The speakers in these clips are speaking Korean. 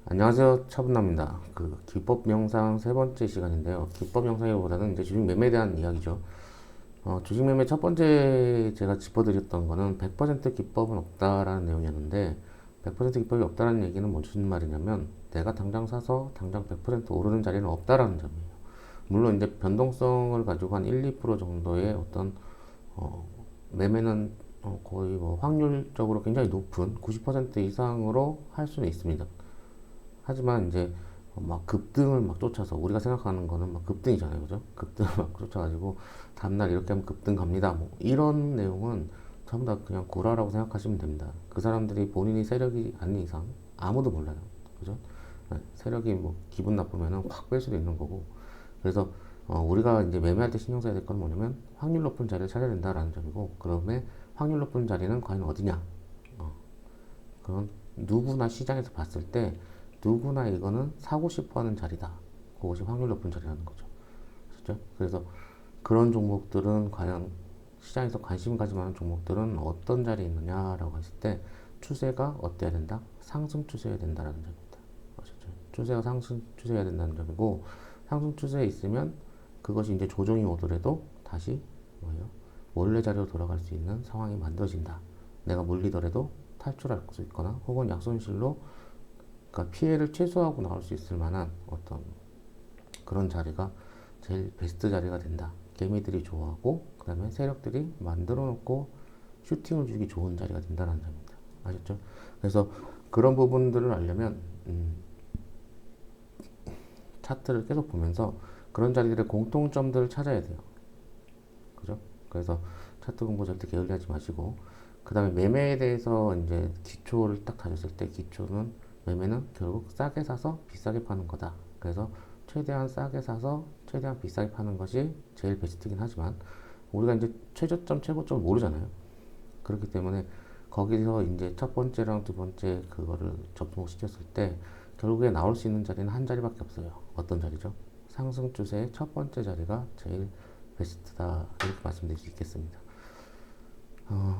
안녕하세요. 차분남입니다. 기법 명상 세 번째 시간인데요. 기법 명상이보다는 이제 주식 매매에 대한 이야기죠. 주식 매매 첫 번째 제가 짚어드렸던 거는 100% 기법은 없다라는 내용이었는데, 100% 기법이 없다라는 얘기는 무슨 말이냐면, 내가 당장 사서 당장 100% 오르는 자리는 없다라는 점이에요. 물론 이제 변동성을 가지고 한 1, 2% 정도의 어떤 어, 매매는 거의 뭐 확률적으로 굉장히 높은 90% 이상으로 할 수는 있습니다. 하지만 이제 막 급등을 막 쫓아서 우리가 생각하는 거는 막 급등이잖아요, 그죠? 급등을 막 쫓아가지고 다음날 이렇게 하면 급등 갑니다. 뭐 이런 내용은 전부 다 그냥 구라라고 생각하시면 됩니다. 그 사람들이 본인이 세력이 아닌 이상 아무도 몰라요, 그죠? 네, 세력이 뭐 기분 나쁘면은 확 뺄 수도 있는 거고. 그래서 우리가 이제 매매할 때 신경 써야 될 건 뭐냐면 확률 높은 자리를 찾아야 된다라는 점이고, 그러면 확률 높은 자리는 과연 어디냐? 어, 그건 누구나 시장에서 봤을 때 누구나 이거는 사고 싶어 하는 자리다. 그것이 확률 높은 자리라는 거죠. 그렇죠? 그래서 그런 종목들은 과연 시장에서 관심 가질 만한 종목들은 어떤 자리에 있느냐라고 했을 때 추세가 어때야 된다? 상승 추세여야 된다라는 점입니다. 아셨죠? 추세가 상승 추세여야 된다는 점이고, 상승 추세에 있으면 그것이 이제 조정이 오더라도 다시 뭐예요? 원래 자리로 돌아갈 수 있는 상황이 만들어진다. 내가 물리더라도 탈출할 수 있거나 혹은 약손실로, 그러니까 피해를 최소화하고 나올 수 있을 만한 어떤 그런 자리가 제일 베스트 자리가 된다. 개미들이 좋아하고 그 다음에 세력들이 만들어 놓고 슈팅을 주기 좋은 자리가 된다는 점입니다. 아셨죠? 그래서 그런 부분들을 알려면 차트를 계속 보면서 그런 자리들의 공통점들을 찾아야 돼요. 그죠? 그래서 차트 공부 절대 게을리하지 마시고, 그 다음에 매매에 대해서 이제 기초를 딱 다졌을 때, 기초는 매매는 결국 싸게 사서 비싸게 파는 거다. 그래서 최대한 싸게 사서 최대한 비싸게 파는 것이 제일 베스트긴 하지만, 우리가 이제 최저점 최고점을 모르잖아요. 그렇기 때문에 거기서 이제 첫 번째랑 두 번째 그거를 접목시켰을 때 결국에 나올 수 있는 자리는 한 자리밖에 없어요. 어떤 자리죠? 상승 추세의 첫 번째 자리가 제일 베스트다, 이렇게 말씀드릴 수 있겠습니다.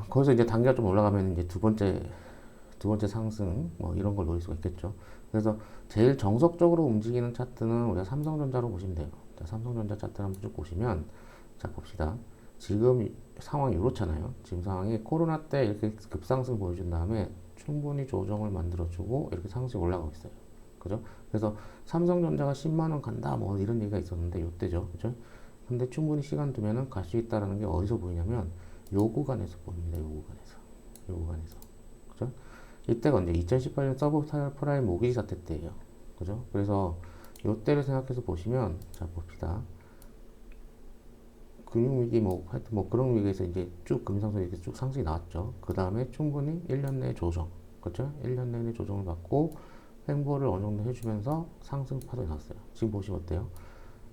거기서 이제 단계가 좀 올라가면 이제 두 번째 상승 뭐 이런 걸 노릴 수가 있겠죠. 그래서 제일 정석적으로 움직이는 차트는 우리가 삼성전자로 보시면 돼요. 자, 삼성전자 차트 한번 쭉 보시면, 자 봅시다. 지금 상황이 이렇잖아요. 지금 상황이 코로나 때 이렇게 급상승 보여준 다음에 충분히 조정을 만들어주고 이렇게 상승이 올라가고 있어요. 그죠? 그래서 삼성전자가 10만 원 간다 뭐 이런 얘기가 있었는데 요때죠. 그죠? 근데 충분히 시간 두면은 갈 수 있다라는 게 어디서 보이냐면 요 구간에서 보입니다. 요 구간에서. 요 구간에서. 그죠? 이때가 언제? 2018년 서브프라임 모기지 사태 때예요. 그죠? 그래서 요때를 생각해서 보시면, 자 봅시다. 금융위기 뭐 하여튼 뭐 그런 위기에서 이제 쭉 금상선 이렇게 쭉 상승이 나왔죠. 그 다음에 충분히 1년 내에 조정, 그렇죠? 1년 내내 조정을 받고 횡보를 어느 정도 해주면서 상승 파동이 났어요. 지금 보시면 어때요?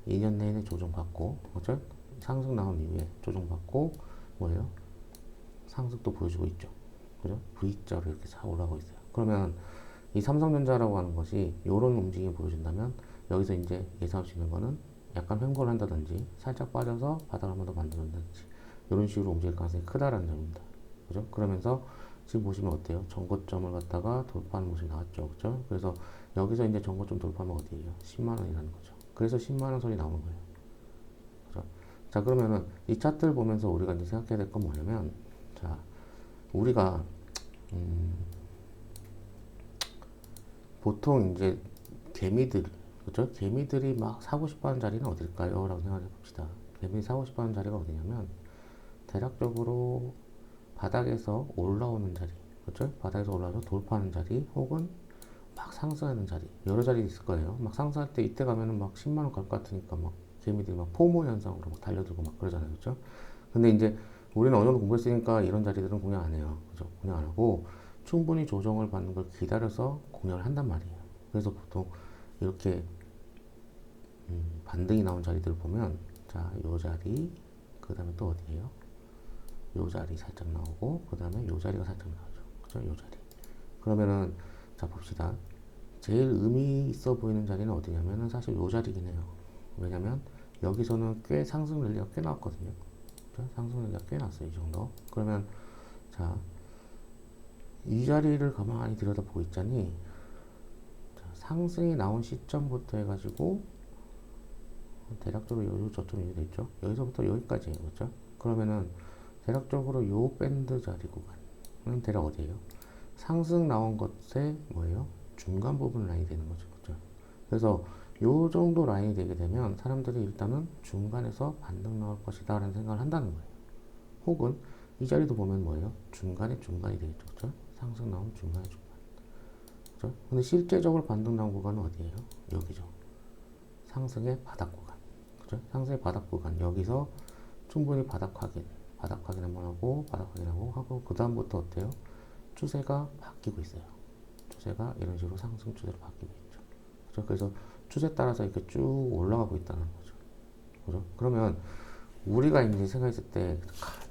2년 내내 조정 받고, 그렇죠? 상승 나온 이후에 조정 받고 뭐예요? 상승도 보여주고 있죠. 그죠? V자로 이렇게 싹 올라가고 있어요. 그러면 이 삼성전자라고 하는 것이 이런 움직임을 보여준다면, 여기서 이제 예상할 수 있는 거는 약간 횡보를 한다든지 살짝 빠져서 바닥을 한 번 더 만든다든지 이런 식으로 움직일 가능성이 크다라는 점입니다. 그죠? 그러면서 지금 보시면 어때요? 정고점을 갖다가 돌파하는 모습이 나왔죠. 그죠? 그래서 여기서 이제 정고점 돌파하면 어디예요? 10만 원이라는 거죠. 그래서 10만 원 선이 나오는 거예요. 그죠? 자, 그러면은 이 차트를 보면서 우리가 이제 생각해야 될 건 뭐냐면, 자, 우리가 보통 이제 개미들, 그죠? 개미들이 막 사고 싶어 하는 자리는 어딜까요? 라고 생각해 봅시다. 개미들이 사고 싶어 하는 자리가 어디냐면, 대략적으로 바닥에서 올라오는 자리, 그죠? 바닥에서 올라와서 돌파하는 자리, 혹은 막 상승하는 자리, 여러 자리 있을 거예요. 막 상승할 때 이때 가면은 막 10만 원 갈 것 같으니까 막 개미들이 막 포모 현상으로 막 달려들고 막 그러잖아요. 그죠? 근데 이제 우리는 어느 정도 공부했으니까 이런 자리들은 공략 안 해요. 그죠? 공략 안 하고 충분히 조정을 받는 걸 기다려서 공략을 한단 말이에요. 그래서 보통 이렇게 반등이 나온 자리들을 보면, 자, 요 자리, 그 다음에 또 어디예요? 요 자리 살짝 나오고, 그 다음에 요 자리가 살짝 나오죠. 그죠? 요 자리. 그러면은, 자, 봅시다. 제일 의미 있어 보이는 자리는 어디냐면은 사실 요 자리긴 해요. 왜냐면 여기서는 꽤 상승 랠리가 꽤 나왔거든요. 그죠? 상승 랠리가 꽤 났어요. 이 정도. 그러면, 자, 이 자리를 가만히 들여다보고 있자니, 자, 상승이 나온 시점부터 해가지고 대략적으로 요 저점 여기 있죠. 여기서부터 여기까지예요, 그렇죠? 그러면은 대략적으로 요 밴드 자리 구간은 대략 어디예요? 상승 나온 것의 뭐예요? 중간 부분 라인이 되는 거죠, 그렇죠? 그래서 요 정도 라인이 되게 되면 사람들이 일단은 중간에서 반등 나올 것이다 라는 생각을 한다는 거예요. 혹은 이 자리도 보면 뭐예요? 중간에 중간이 되겠죠, 그렇죠? 상승 나온 중간에 중간, 그렇죠? 근데 실제적으로 반등 나온 구간은 어디예요? 여기죠. 상승의 바닥 구간, 그렇죠? 상승의 바닥 구간, 여기서 충분히 바닥 확인 한번 하고 바닥 확인하고 그 다음부터 어때요? 추세가 바뀌고 있어요. 추세가 이런 식으로 상승 추세로 바뀌고 있죠. 그렇죠? 그래서 추세 따라서 이렇게 쭉 올라가고 있다는 거죠. 그죠? 그러면 우리가 이제 생각했을 때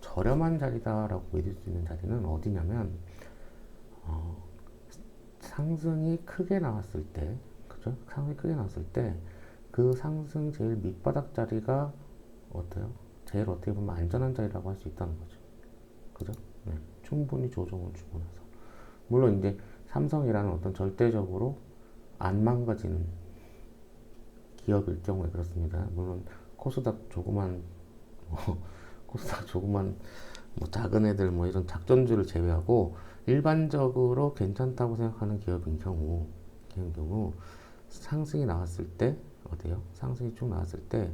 저렴한 자리다라고 믿을 수 있는 자리는 어디냐면 상승이 크게 나왔을 때, 그죠? 상승이 크게 나왔을 때 그 상승 제일 밑바닥 자리가 어때요? 제일 어떻게 보면 안전한 자리라고 할 수 있다는 거죠. 그죠? 네. 충분히 조정을 주고 나서. 물론 이제 삼성이라는 어떤 절대적으로 안 망가지는 기업일 경우에 그렇습니다. 물론 코스닥 조그만 코스닥 조그만 작은 애들 이런 작전주를 제외하고 일반적으로 괜찮다고 생각하는 기업인 경우 상승이 나왔을 때 어때요? 상승이 쭉 나왔을 때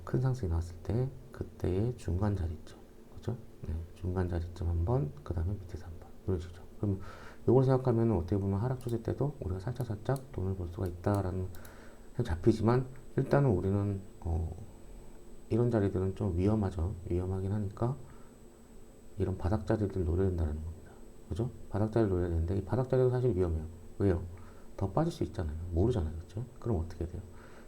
큰 상승이 나왔을 때 그때의 중간 자리점, 그죠? 네, 중간 자리점 한 번, 그 다음에 밑에서 한 번, 이런 식이죠. 그럼 이걸 생각하면 어떻게 보면 하락 추세 때도 우리가 살짝 돈을 벌 수가 있다라는 잡히지만 일단은 우리는 이런 자리들은 좀 위험하죠. 위험하긴 하니까 이런 바닥 자리들 노려야 된다는 겁니다. 그죠? 바닥 자리를 노려야 되는데 이 바닥 자리도 사실 위험해요. 왜요? 더 빠질 수 있잖아요. 모르잖아요. 그죠? 그럼 어떻게 돼요?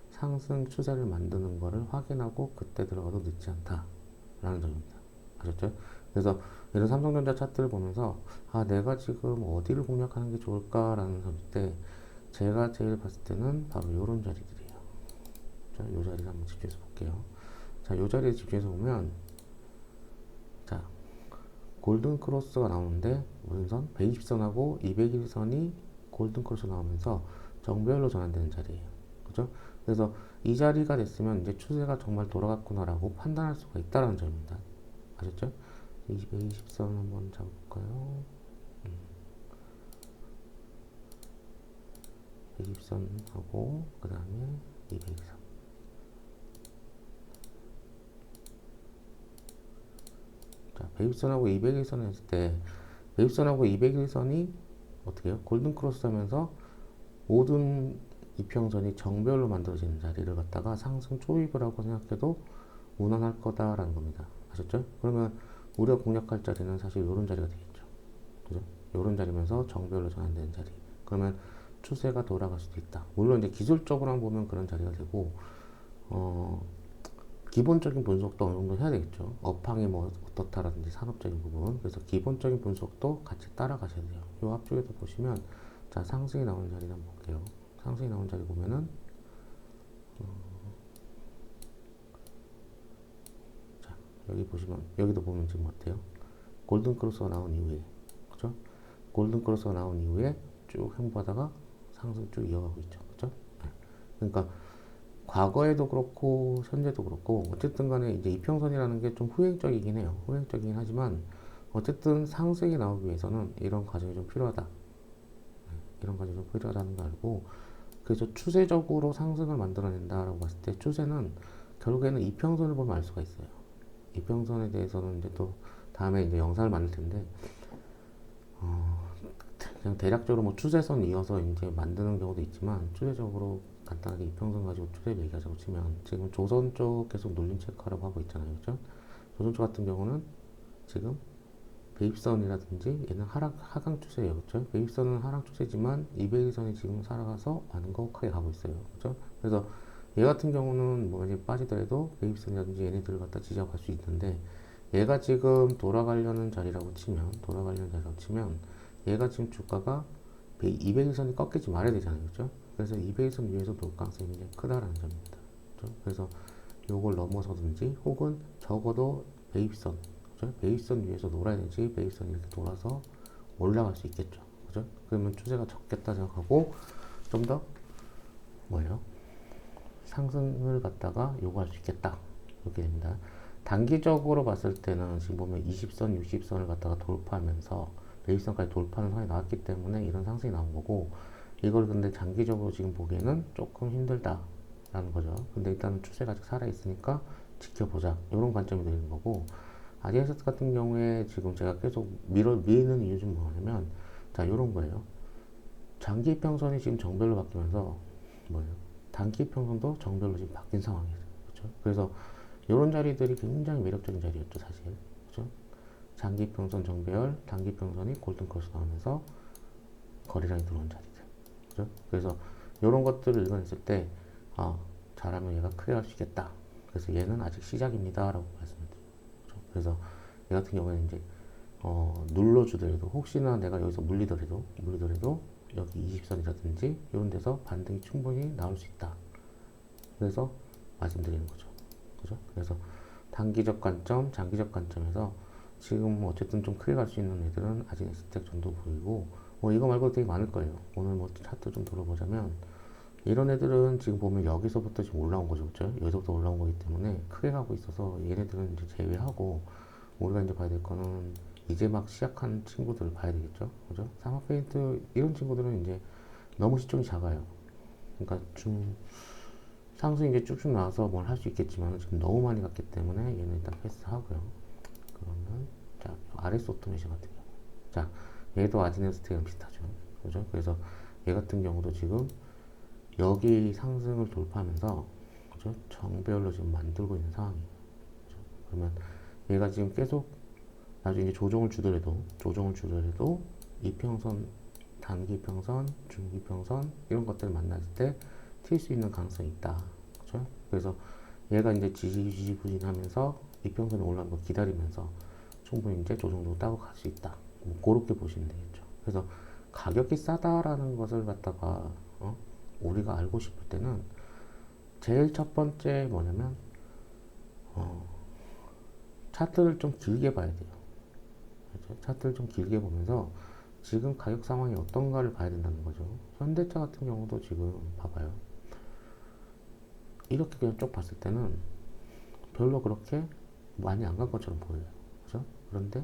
상승 추세를 만드는 거를 확인하고 그때 들어가도 늦지 않다라는 점입니다. 아셨죠? 그래서 이런 삼성전자 차트를 보면서 내가 지금 어디를 공략하는 게 좋을까라는 점일 때 제가 제일 봤을 때는 바로 이런 자리들이에요. 자, 이 자리를 한번 집중해서 볼게요. 자, 이 자리에 집중해서 보면 자, 골든 크로스가 나오는데 무슨 선? 120선하고 200일선이 골든 크로스 나오면서 정배열로 전환되는 자리예요. 그죠? 그래서 이 자리가 됐으면 이제 추세가 정말 돌아갔구나라고 판단할 수가 있다는 점입니다. 아셨죠? 220선 한번 잡아볼까요? 120선 하고 그 다음에 200선. 자, 120선하고 200일선을 했을 때 120선하고 200일선이 어떻게 해요? 골든 크로스 하면서 모든 이평선이 정배열로 만들어지는 자리를 갖다가 상승 초입을 하고 생각해도 무난할 거다라는 겁니다. 아셨죠? 그러면 우리가 공략할 자리는 사실 이런 자리가 되겠죠. 그죠? 이런 자리면서 정배열로 전환되는 자리. 그러면 추세가 돌아갈 수도 있다. 물론 이제 기술적으로만 보면 그런 자리가 되고, 기본적인 분석도 어느 정도 해야 되겠죠. 업황이 어떻다라든지 산업적인 부분. 그래서 기본적인 분석도 같이 따라가셔야 돼요. 이 앞쪽에도 보시면, 자, 상승이 나오는 자리 한번 볼게요. 상승이 나오는 자리 보면은, 자, 여기 보시면, 여기도 보면 지금 어때요? 골든 크로스가 나온 이후에, 그죠? 골든 크로스가 나온 이후에 쭉 행보하다가 상승 쭉 이어가고 있죠. 그죠? 네. 그러니까, 과거에도 그렇고 현재도 그렇고 어쨌든 간에 이제 이평선이라는 게 좀 후행적이긴 해요. 후행적이긴 하지만 어쨌든 상승이 나오기 위해서는 이런 과정이 좀 필요하다. 이런 과정이 좀 필요하다는 걸 알고 그래서 추세적으로 상승을 만들어낸다라고 봤을 때 추세는 결국에는 이평선을 보면 알 수가 있어요. 이평선에 대해서는 이제 또 다음에 이제 영상을 만들 텐데 그냥 대략적으로 추세선 이어서 이제 만드는 경우도 있지만 추세적으로 간단하게 이평선 가지고 추세 얘기하자고 치면 지금 조선 쪽 계속 눌림 체크하라고 하고 있잖아요. 그죠? 조선 쪽 같은 경우는 지금 배입선이라든지 얘는 하강 추세예요. 그죠? 배입선은 하락 추세지만 200일선이 지금 살아가서 완곡하게 가고 있어요. 그죠? 그래서 얘 같은 경우는 이제 빠지더라도 배입선이라든지 얘네들을 갖다 지지하고 갈 수 있는데 얘가 지금 돌아가려는 자리라고 치면 얘가 지금 주가가 200일선이 꺾이지 말아야 되잖아요. 그죠? 그래서 200일선 위에서 돌 가능성이 굉장히 크다라는 점입니다. 그죠? 그래서 요걸 넘어서든지 혹은 적어도 배입선, 그죠? 배입선 위에서 놀아야 되지 배입선 이렇게 돌아서 올라갈 수 있겠죠. 그죠? 그러면 추세가 적겠다 생각하고 좀 더 뭐예요? 상승을 갖다가 요구할 수 있겠다. 이렇게 됩니다. 단기적으로 봤을 때는 지금 보면 20선, 60선을 갖다가 돌파하면서 레이선까지 돌파하는 선이 나왔기 때문에 이런 상승이 나온 거고, 이걸 근데 장기적으로 지금 보기에는 조금 힘들다라는 거죠. 근데 일단은 추세가 아직 살아있으니까 지켜보자. 이런 관점이 되는 거고, 아디아스 같은 경우에 지금 제가 계속 미는 이유 중 뭐냐면, 자, 이런 거예요. 장기 평선이 지금 정별로 바뀌면서 뭐예요? 단기 평선도 정별로 지금 바뀐 상황이에요. 그렇죠? 그래서 이런 자리들이 굉장히 매력적인 자리였죠, 사실. 그렇죠? 장기 평선 정배열, 단기 평선이 골든크로스 나오면서 거래량이 들어온 자리들. 그렇죠? 그래서 이런 것들을 읽어냈을 때, 아, 잘하면 얘가 크게 갈 수 있겠다. 그래서 얘는 아직 시작입니다라고 말씀을 드려요. 그렇죠? 그래서 얘 같은 경우에는 이제 눌러주더라도, 혹시나 내가 여기서 물리더라도 여기 20선이라든지 이런 데서 반등이 충분히 나올 수 있다. 그래서 말씀드리는 거죠. 그죠? 그래서 단기적 관점, 장기적 관점에서 지금 뭐 어쨌든 좀 크게 갈 수 있는 애들은 아직 S택 정도 보이고, 뭐 이거 말고도 되게 많을 거예요. 오늘 뭐 차트 좀 돌아보자면 이런 애들은 지금 보면 여기서부터 지금 올라온 거죠. 그죠? 여기서부터 올라온 거기 때문에 크게 가고 있어서 얘네들은 이제 제외하고, 우리가 이제 봐야 될 거는 이제 막 시작한 친구들을 봐야 되겠죠. 그죠? 사막 페인트 이런 친구들은 이제 너무 시총이 작아요. 그러니까 좀 상승이 이제 쭉쭉 나와서 뭘 할 수 있겠지만 지금 너무 많이 갔기 때문에 얘는 일단 패스하고요. 그러면 자, RS 오토메이션 같은 경우, 자, 얘도 아디네스트랑 비슷하죠. 그죠? 그래서 얘 같은 경우도 지금 여기 상승을 돌파하면서, 그죠? 정배열로 지금 만들고 있는 상황이에요. 그죠? 그러면 얘가 지금 계속 나중에 조정을 주더라도 이평선, 단기평선, 중기평선 이런 것들을 만났을 때 튈 수 있는 가능성이 있다. 그렇죠? 그래서 얘가 이제 지지부진하면서 이평선이 올라오는 거 기다리면서 충분히 이제 조정도 따고 갈 수 있다. 뭐 그렇게 보시면 되겠죠. 그래서 가격이 싸다라는 것을 갖다가 우리가 알고 싶을 때는 제일 첫 번째 뭐냐면 차트를 좀 길게 봐야 돼요. 그렇죠? 차트를 좀 길게 보면서 지금 가격 상황이 어떤가를 봐야 된다는 거죠. 현대차 같은 경우도 지금 봐봐요. 이렇게 그냥 쭉 봤을 때는 별로 그렇게 많이 안 간 것처럼 보여요. 그죠? 그런데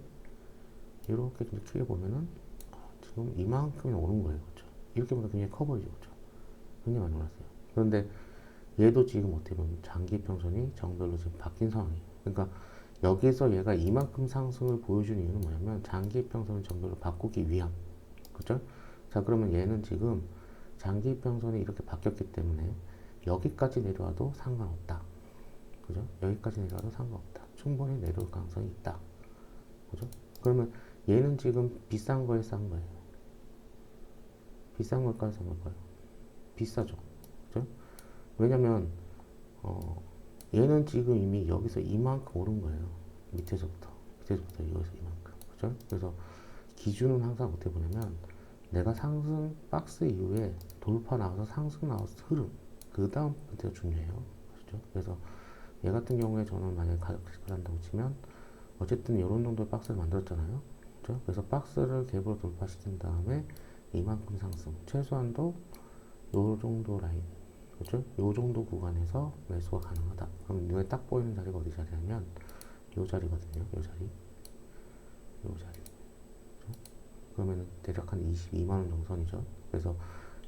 이렇게 좀 크게 보면은 지금 이만큼이 오른 거예요. 그죠? 이렇게 보면 굉장히 커 보이죠. 그죠? 굉장히 많이 올랐어요. 그런데 얘도 지금 어떻게 보면 장기 평선이 정별로 지금 바뀐 상황이에요. 그러니까 여기서 얘가 이만큼 상승을 보여준 이유는 뭐냐면 장기 평선을 정별로 바꾸기 위함. 그죠? 자, 그러면 얘는 지금 장기 평선이 이렇게 바뀌었기 때문에 여기까지 내려와도 상관없다. 그죠? 여기까지 내려와도 상관없다. 충분히 내려올 가능성이 있다. 그죠? 그러면 얘는 지금 비싼 거에 싼 거예요. 비싼 걸까요? 싼 걸까요? 비싸죠. 그죠? 왜냐면 얘는 지금 이미 여기서 이만큼 오른 거예요. 밑에서부터 여기서 이만큼. 그죠? 그래서 기준은 항상 어떻게 보냐면 내가 상승 박스 이후에 돌파 나와서 상승 나와서 흐름, 그 다음 포인트가 중요해요. 그렇죠? 그래서 얘 같은 경우에 저는 만약에 가격 체크를 한다고 치면 어쨌든 이런 정도의 박스를 만들었잖아요. 그렇죠? 그래서 박스를 갭으로 돌파시킨 다음에 이만큼 상승, 최소한도 요 정도 라인, 그렇죠? 요 정도 구간에서 매수가 가능하다. 그럼 눈에 딱 보이는 자리가 어디 자리냐면 요 자리거든요. 요 자리. 그렇죠? 그러면 대략 한 22만원 정도 선이죠. 그래서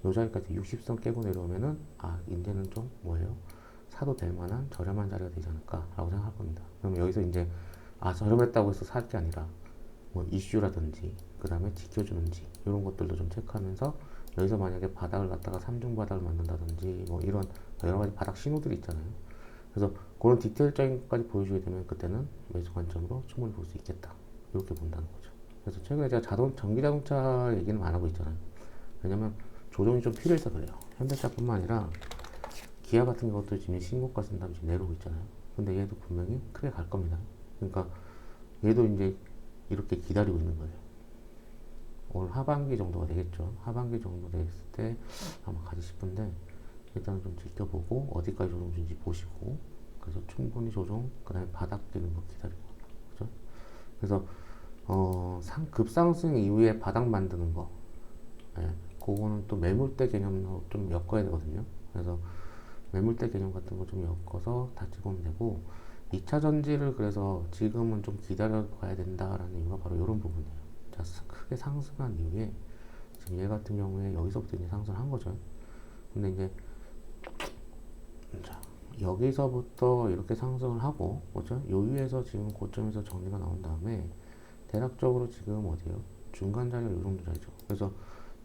요 자리까지 60선 깨고 내려오면은 이제는 좀 뭐예요? 사도 될 만한 저렴한 자리가 되지 않을까라고 생각할 겁니다. 그러면 여기서 이제 저렴했다고 해서 살 게 아니라 뭐 이슈라든지 그 다음에 지켜주는지 이런 것들도 좀 체크하면서, 여기서 만약에 바닥을 갖다가 3중 바닥을 만든다든지 뭐 이런 여러 가지 바닥 신호들이 있잖아요. 그래서 그런 디테일적인 것까지 보여주게 되면 그때는 매수 관점으로 충분히 볼 수 있겠다. 이렇게 본다는 거죠. 그래서 최근에 제가 전기 자동차 얘기는 안 하고 있잖아요. 왜냐면 조정이 좀 필요해서 그래요. 현대차뿐만 아니라 기아 같은 것도 지금 신고가 쓴 다음에 지금 내려오고 있잖아요. 근데 얘도 분명히 크게 갈 겁니다. 그러니까 얘도 이제 이렇게 기다리고 있는 거예요. 올 하반기 정도가 되겠죠. 하반기 정도 됐을 때 아마 가지 싶은데, 일단 좀 지켜보고 어디까지 조정 주는지 보시고, 그래서 충분히 조정, 그 다음에 바닥 되는 거 기다리고, 그죠? 그래서 급상승 이후에 바닥 만드는 거, 예, 그거는 또 매물대 개념으로 좀 엮어야 되거든요. 그래서 매물대 개념 같은 거 좀 엮어서 다시 보면 되고, 2차 전지를 그래서 지금은 좀 기다려 봐야 된다라는 이유가 바로 이런 부분이에요. 자, 크게 상승한 이후에 지금 얘 같은 경우에 여기서부터 이제 상승을 한 거죠. 근데 이제 자, 여기서부터 이렇게 상승을 하고, 그죠? 요 위에서 지금 고점에서 정리가 나온 다음에 대략적으로 지금 어디에요? 중간 자리가 요 정도 자리죠. 그래서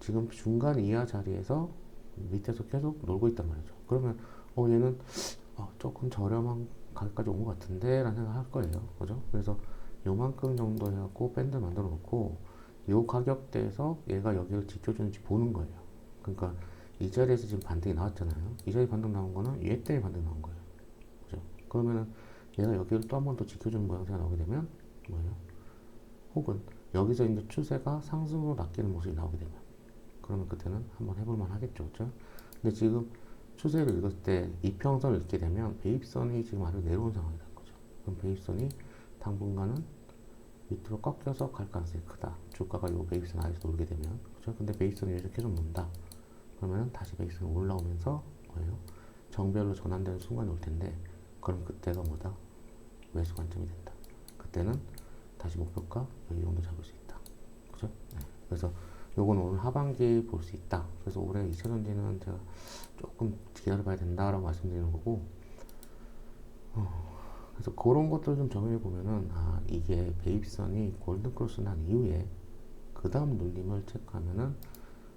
지금 중간 이하 자리에서 밑에서 계속 놀고 있단 말이죠. 그러면 얘는 조금 저렴한 가격까지 온 것 같은데 라는 생각 할 거예요. 그죠? 그래서 요만큼 정도 해갖고 밴드 만들어 놓고 요 가격대에서 얘가 여기를 지켜주는지 보는 거예요. 그러니까 이 자리에서 지금 반등이 나왔잖아요. 이 자리 반등 나온 거는 얘 때문에 반등 나온 거예요. 그죠? 그러면은 얘가 여기를 또 한 번 더 지켜주는 모양새가 나오게 되면 뭐예요? 혹은 여기서 이제 추세가 상승으로 낚이는 모습이 나오게 되면, 그러면 그때는 한번 해볼만 하겠죠. 그죠? 근데 지금 추세를 읽을 때 이평선을 읽게 되면 배입선이 지금 아래로 내려온 상황이 될 거죠. 그럼 배입선이 당분간은 밑으로 꺾여서 갈 가능성이 크다. 주가가 요 배입선 아래에서 놀게 되면. 그죠? 근데 배입선이 이렇게 계속 논다. 그러면 다시 배입선이 올라오면서 뭐예요? 정배열로 전환되는 순간이 올 텐데, 그럼 그때가 뭐다? 매수 관점이 된다. 그때는 다시 목표가 여기 정도 잡을 수 있다. 그죠? 네. 그래서 요건 오늘 하반기에 볼 수 있다. 그래서 올해 2차 전지는 제가 조금 기다려봐야 된다라고 말씀드리는 거고, 그래서 그런 것들을 좀 정리해 보면은, 이게 배입선이 골든크로스 난 이후에 그 다음 눌림을 체크하면은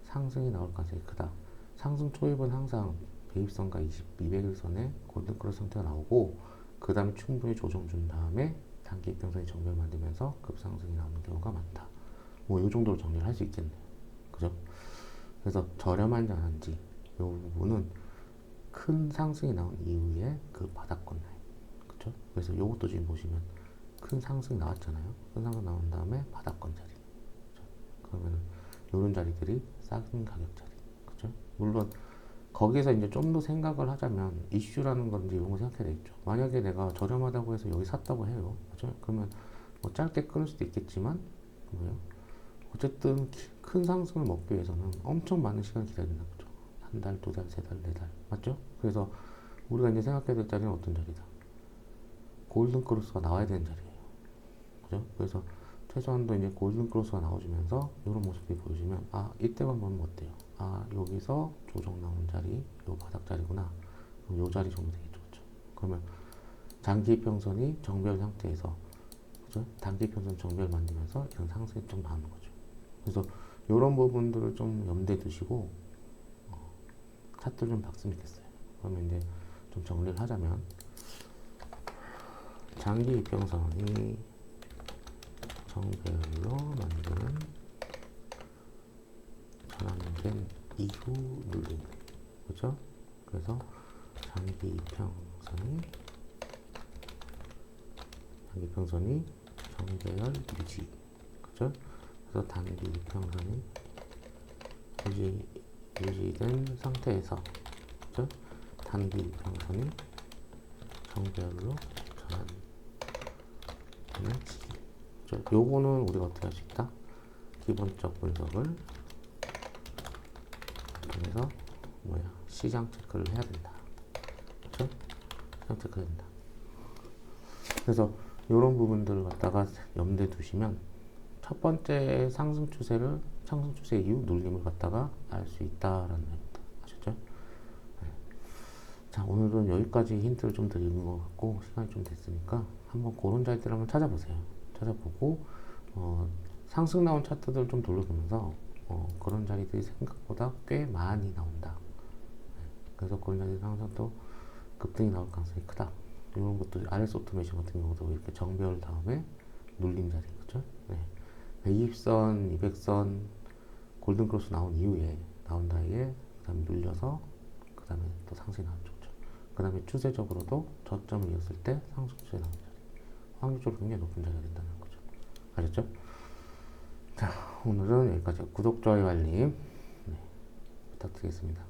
상승이 나올 가능성이 크다. 상승 초입은 항상 배입선과 200일선에 골든크로스 상태가 나오고, 그 다음에 충분히 조정 준 다음에 단기 이평선이 정배를 만들면서 급상승이 나오는 경우가 많다. 뭐 이 정도로 정리를 할 수 있겠네요. 그죠? 그래서 저렴한지 안 한지 이 부분은 큰 상승이 나온 이후에 그 바닥권 라인. 그죠? 그래서 이것도 지금 보시면 큰 상승이 나왔잖아요. 큰 상승 나온 다음에 바닥권 자리. 그죠? 그러면 이런 자리들이 싼 가격 자리. 그죠? 물론 거기서 이제 좀 더 생각을 하자면 이슈라는 건 이제 이런 거 생각해야 되겠죠. 만약에 내가 저렴하다고 해서 여기 샀다고 해요. 그죠? 그러면 뭐 짧게 끊을 수도 있겠지만 뭐예요? 어쨌든 큰 상승을 먹기 위해서는 엄청 많은 시간을 기다려야 된다. 그죠? 한 달, 두 달, 세 달, 네 달. 맞죠? 그래서 우리가 이제 생각해야 될 자리는 어떤 자리다? 골든크로스가 나와야 되는 자리예요. 그죠? 그래서 최소한도 이제 골든크로스가 나와주면서 이런 모습이 보여주면, 이때만 보면 어때요? 여기서 조정 나온 자리, 요 바닥 자리구나. 그럼 요 자리 정도 되겠죠. 그죠? 그러면 장기 평선이 정배열 상태에서, 그죠? 단기 평선 정배열 만들면서 이런 상승이 좀 나오는 거죠. 그래서 이런 부분들을 좀 염두에 두시고 차트를 좀 봤으면 좋겠어요. 그러면 이제 좀 정리를 하자면, 장기 이평선이 정배열로 만드는 전환된 이후 눌림. 그죠? 그래서 장기 이평선이 정배열 유지. 그죠? 그래서 단기 이평선이 유지된 상태에서, 그죠? 단기 이평선이 정배열로 전환되는 시기. 그죠? 요거는 우리가 어떻게 할 수 있다? 기본적 분석을 통해서 시장 체크를 해야 된다. 그렇죠? 시장 체크해야 된다. 그래서 이런 부분들을 갖다가 염두에 두시면 첫 번째 상승 추세 이후 눌림을 갖다가 알 수 있다라는 겁니다. 아셨죠? 네. 자, 오늘은 여기까지 힌트를 좀 드리는 것 같고 시간이 좀 됐으니까 한번 그런 자리들 한번 찾아보세요. 찾아보고 상승 나온 차트들 좀 돌려보면서 그런 자리들이 생각보다 꽤 많이 나온다. 네. 그래서 그런 자리들 항상 또 급등이 나올 가능성이 크다. 이런 것도 RS 오토메이션 같은 경우도 이렇게 정배열 다음에 눌림 자리, 그죠? 네. 120선, 200선, 골든크로스 나온 이후에 나온 다음에 그 다음에 눌려서 그 다음에 또 상승이 나왔죠. 그 다음에 추세적으로도 저점을 이었을 때 상승 추세 나온 자리. 확률적으로 굉장히 높은 자리가 된다는 거죠. 아셨죠? 자, 오늘은 여기까지. 구독, 좋아요, 알림 부탁드리겠습니다.